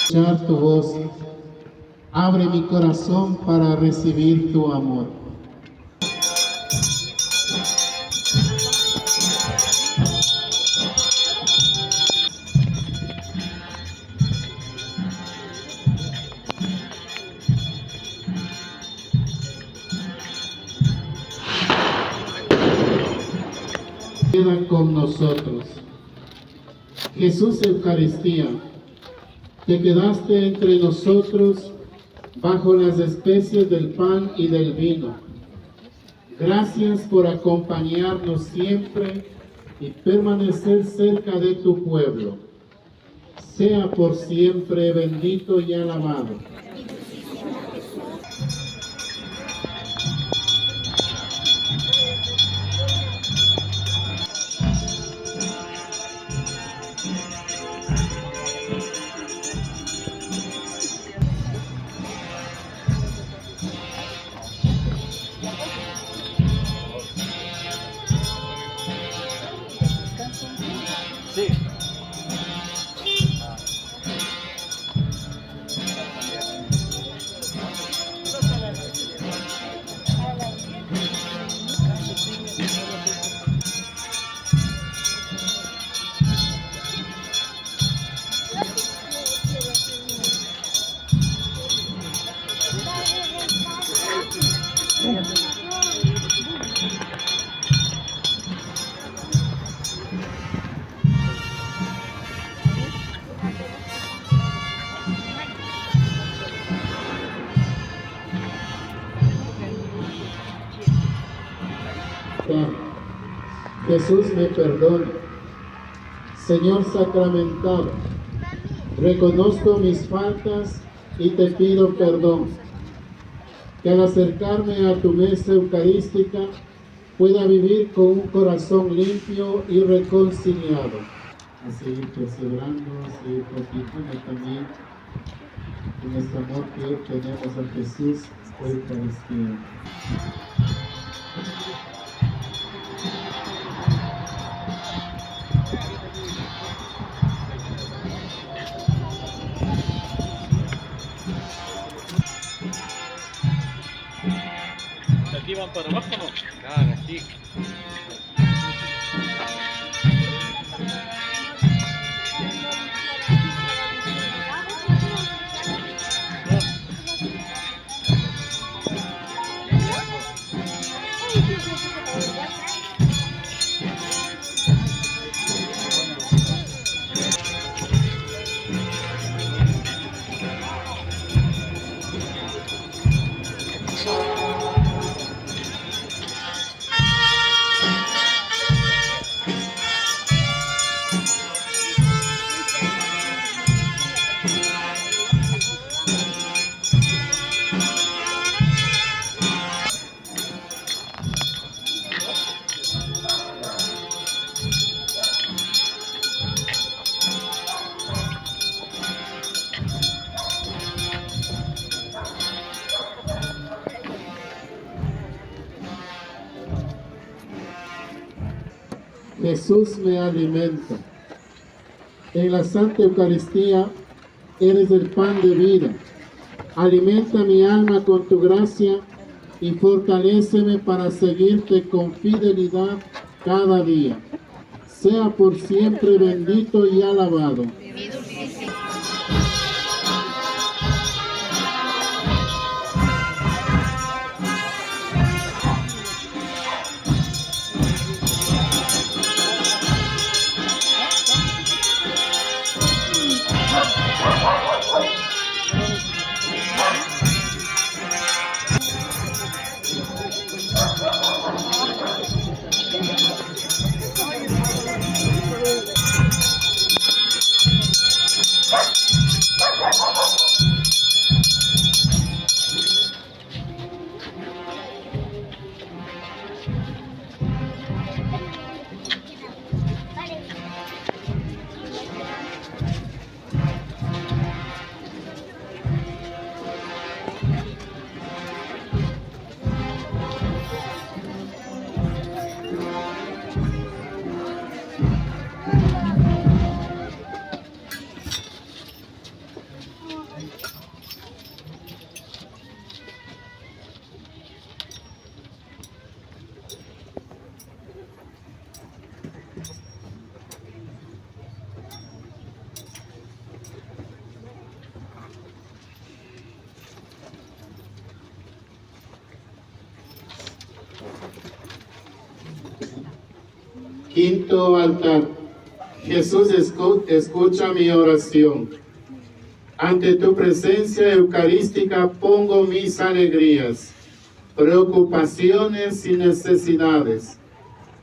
Escuchar tu voz, abre mi corazón para recibir tu amor. Queda con nosotros. Jesús Eucaristía, te quedaste entre nosotros bajo las especies del pan y del vino. Gracias por acompañarnos siempre y permanecer cerca de tu pueblo. Sea por siempre bendito y alabado. Jesús me perdone. Señor sacramentado, reconozco mis faltas y te pido perdón. que al acercarme a tu mesa eucarística pueda vivir con un corazón limpio y reconciliado. A seguir perseverando, a seguir continuando también en este amor que tenemos a Jesús por Eucaristía. ¿Aquí van para abajo o no? Claro, aquí. Jesús me alimenta. En la Santa Eucaristía eres el pan de vida. Alimenta mi alma con tu gracia y fortaléceme para seguirte con fidelidad cada día. Sea por siempre bendito y alabado. Quinto altar. Jesús, escucha mi oración. Ante tu presencia eucarística pongo mis alegrías, preocupaciones y necesidades.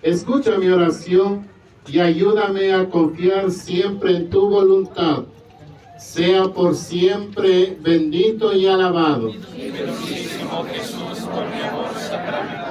Escucha mi oración y ayúdame a confiar siempre en tu voluntad. Sea por siempre bendito y alabado. Bendísimo Jesús, por mi amor sacramentado.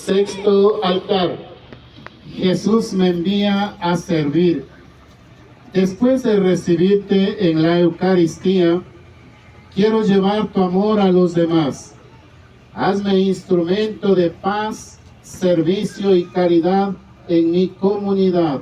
Sexto altar. Jesús me envía a servir. Después de recibirte en la Eucaristía, quiero llevar tu amor a los demás. Hazme instrumento de paz, servicio y caridad en mi comunidad.